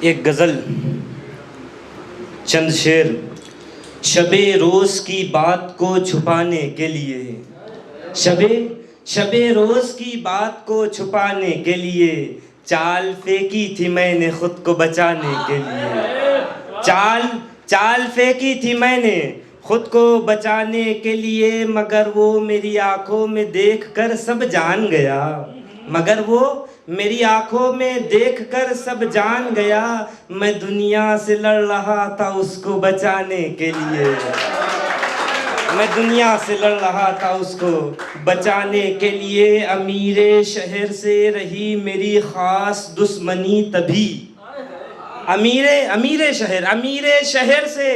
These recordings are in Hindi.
एक गज़ल, चंद शेर। शबे रोज़ की बात को छुपाने के लिए, शबे रोज़ की बात को छुपाने के लिए चाल फेंकी थी मैंने खुद को बचाने के लिए। चाल फेंकी थी मैंने खुद को बचाने के लिए, मगर वो मेरी आंखों में देखकर सब जान गया। मगर वो मेरी आंखों में देखकर सब जान गया। मैं दुनिया से लड़ रहा था उसको बचाने के लिए। मैं दुनिया से लड़ रहा था उसको बचाने के लिए। अमीरे शहर से रही मेरी खास दुश्मनी तभी। अमीरे शहर से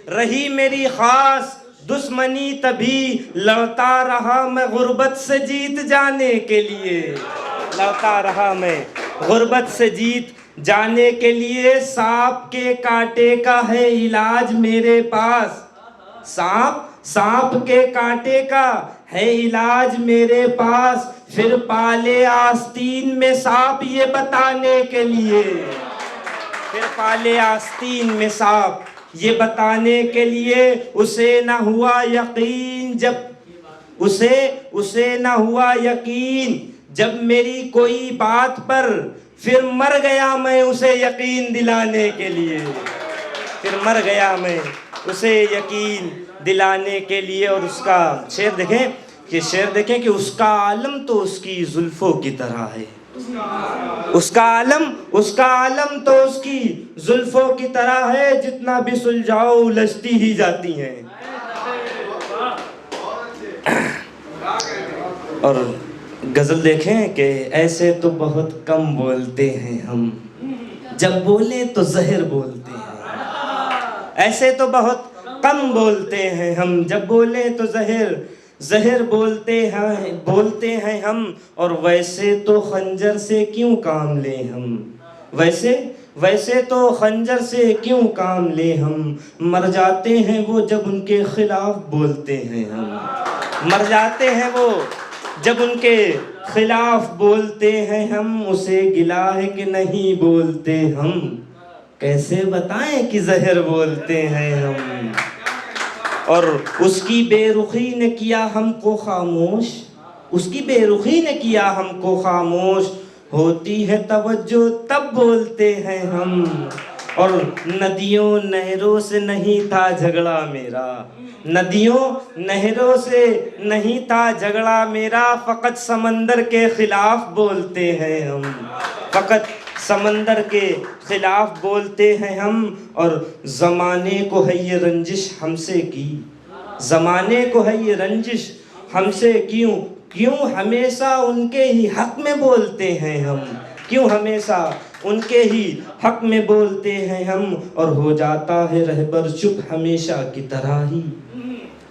रही मेरी खास दुश्मनी तभी। लड़ता रहा मैं गुर्बत से जीत जाने के लिए। लड़ता रहा मैं गुर्बत से जीत जाने के लिए। सांप के कांटे का है इलाज मेरे पास। सांप के कांटे का है इलाज मेरे पास। फिर पाले आस्तीन में सांप ये बताने के लिए। फिर पाले आस्तीन में सांप ये बताने के लिए। उसे न हुआ यकीन जब मेरी कोई बात पर। फिर मर गया मैं उसे यकीन दिलाने के लिए। फिर मर गया मैं उसे यकीन दिलाने के लिए। और उसका शेर देखें कि उसका आलम तो उसकी जुल्फों की तरह है। उसका आलम तो उसकी जुल्फों की तरह है। जितना भी सुलझाओ उलझती ही जाती हैं। और गजल देखें कि ऐसे तो बहुत कम बोलते हैं हम, जब बोले तो जहर बोलते हैं। ऐसे तो बहुत कम बोलते हैं हम, जब बोले तो जहर बोलते हैं हम। और वैसे तो खंजर से क्यों काम ले हम। वैसे तो खंजर से क्यों काम ले हम। मर जाते हैं वो जब उनके खिलाफ बोलते हैं हम। मर जाते हैं वो जब उनके खिलाफ बोलते हैं हम। उसे गिला है कि नहीं बोलते हम। कैसे बताएं कि जहर बोलते हैं हम। और उसकी बेरुखी ने किया हमको खामोश। उसकी बेरुखी ने किया हमको खामोश। होती है तवज्जो तब बोलते हैं हम। और नदियों नहरों से नहीं था झगड़ा मेरा। नदियों नहरों से नहीं था झगड़ा मेरा। फ़कत समंदर के खिलाफ बोलते हैं हम। फ़कत समंदर के खिलाफ बोलते हैं हम। और ज़माने को है ये रंजिश हमसे की। ज़माने को है ये रंजिश हमसे क्यों हमेशा उनके ही हक में बोलते हैं हम। क्यों हमेशा उनके ही हक में बोलते हैं हम। और हो जाता है रहबर चुप हमेशा की तरह ही।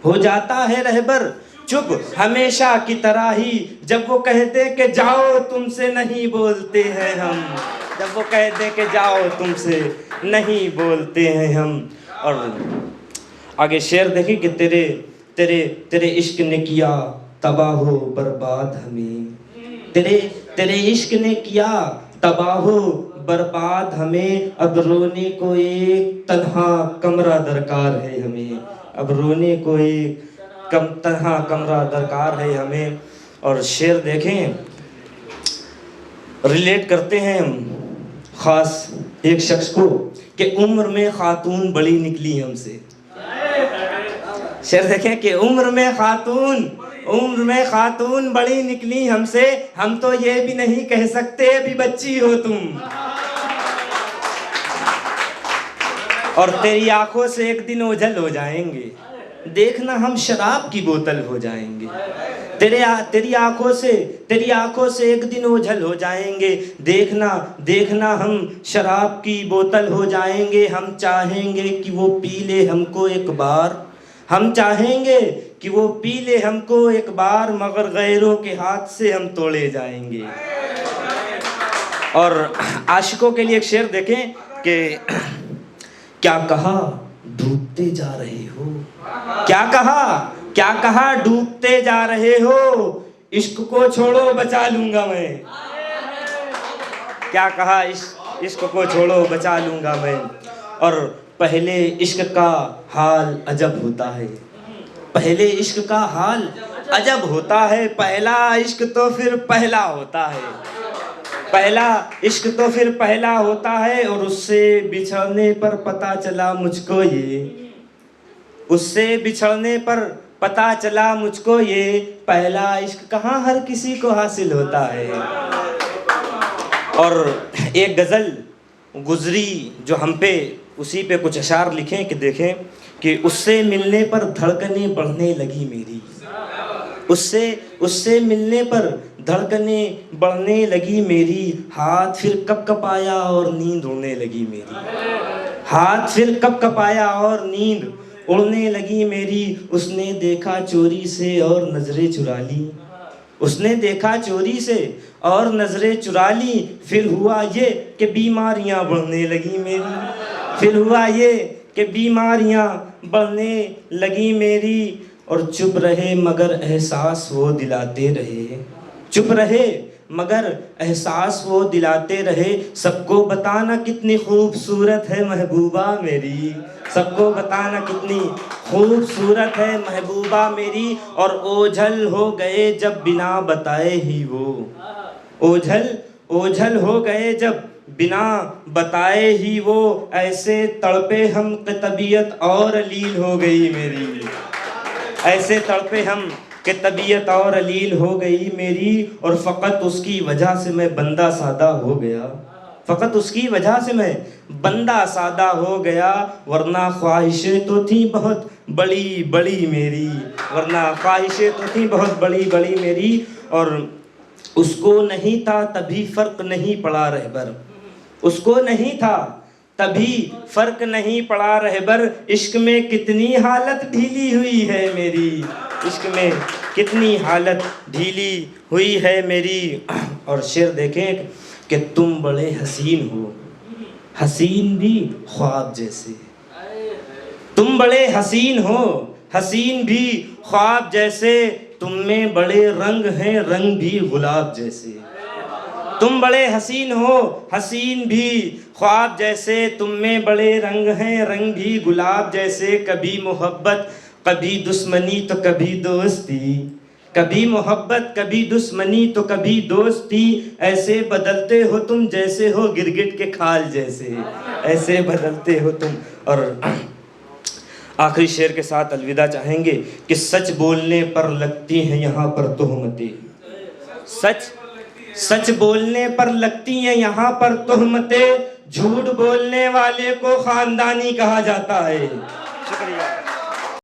हो जाता है रहबर चुप हमेशा की तरह ही। जब वो कहते कि जाओ तुमसे नहीं बोलते हैं हम। जब वो कहते कि जाओ तुमसे नहीं बोलते हैं हम। और आगे शेर देखिए कि तेरे इश्क ने किया तबाह हो बर्बाद हमें। तेरे इश्क ने किया तबाह हो बर्बाद हमें। अब रोने को एक तन्हा कमरा दरकार है हमें। अब रोने को एक तन्हा कमरा दरकार है हमें। और शेर देखें, रिलेट करते हैं हम ख़ास एक शख्स को कि उम्र में खातून बड़ी निकली हमसे। शेर देखें कि उम्र में खातून बड़ी निकली हमसे। हम तो ये भी नहीं कह सकते अभी बच्ची हो तुम। और तेरी आंखों से एक दिन ओझल हो जाएंगे। देखना हम शराब की बोतल हो जाएंगे। तेरी आंखों से एक दिन ओझल हो जाएंगे। देखना हम शराब की बोतल हो जाएंगे। हम चाहेंगे कि वो पी ले हमको एक बार। हम चाहेंगे कि वो पी ले हमको एक बार। मगर गैरों के हाथ से हम तोड़े जाएंगे। और आशिकों के लिए एक शेर देखें कि क्या कहा डूबते जा रहे हो। क्या कहा डूबते जा रहे हो। इश्क को छोड़ो बचा लूंगा मैं। क्या कहा इश्क को छोड़ो बचा लूँगा मैं। और पहले इश्क का हाल अजब होता है, पहले इश्क का हाल अजब होता है, पहला इश्क तो फिर पहला होता है, पहला इश्क तो फिर पहला होता है। और उससे बिछड़ने पर पता चला मुझको ये, उससे बिछड़ने पर पता चला मुझको ये, पहला इश्क कहाँ हर किसी को हासिल होता है। और एक गज़ल गुजरी जो हम पे, उसी पे कुछ अशार लिखें कि देखें कि उससे मिलने पर धड़कनें बढ़ने लगी मेरी, उससे मिलने पर धड़कनें बढ़ने लगी मेरी, हाथ फिर कब कपाया और नींद उड़ने लगी मेरी, हाथ फिर कब कपाया और नींद उड़ने लगी मेरी। उसने देखा चोरी से और नजरें चुरा ली, उसने देखा चोरी से और नजरें चुरा ली, फिर हुआ ये कि बीमारियां बढ़ने लगी मेरी, फिर हुआ ये कि बीमारियां बढ़ने लगी मेरी। और चुप रहे मगर एहसास वो दिलाते रहे, चुप रहे मगर एहसास वो दिलाते रहे, सबको बताना कितनी खूबसूरत है महबूबा मेरी, सबको बताना कितनी खूबसूरत है महबूबा मेरी। और ओझल हो गए जब बिना बताए ही वो, ओझल हो गए जब बिना बताए ही वो, ऐसे तड़पे हम कि तबीयत और अलील हो गई मेरी, ऐसे तड़पे हम कि तबीयत और अलील हो गई मेरी। और फ़कत उसकी वजह से मैं बंदा सादा हो गया, फ़कत उसकी वजह से मैं बंदा सादा हो गया, वरना ख्वाहिशें तो थी बहुत बड़ी बड़ी मेरी, वरना ख्वाहिशें तो थी बहुत बड़ी बड़ी मेरी। और उसको नहीं था तभी फ़र्क नहीं पड़ा रहबर, उसको नहीं था तभी फ़र्क नहीं पड़ा रहबर, इश्क में कितनी हालत ढीली हुई है मेरी, इश्क में कितनी हालत ढीली हुई है मेरी। और शेर देखें कि तुम बड़े हसीन हो, हसीन भी ख्वाब जैसे, तुम बड़े हसीन हो, हसीन भी ख्वाब जैसे, तुम में बड़े रंग हैं रंग भी गुलाब जैसे, तुम बड़े हसीन हो, हसीन भी ख्वाब जैसे, तुम में बड़े रंग हैं रंग भी गुलाब जैसे। कभी मोहब्बत कभी दुश्मनी तो कभी दोस्ती, कभी मोहब्बत कभी दुश्मनी तो कभी दोस्ती, ऐसे बदलते हो तुम जैसे हो गिरगिट के खाल जैसे, ऐसे बदलते हो तुम। और आखिरी शेर के साथ अलविदा चाहेंगे कि सच बोलने पर लगती हैं यहाँ पर तोहमतें, सच बोलने पर लगती हैं यहाँ पर तोहमतें, झूठ बोलने वाले को खानदानी कहा जाता है। शुक्रिया।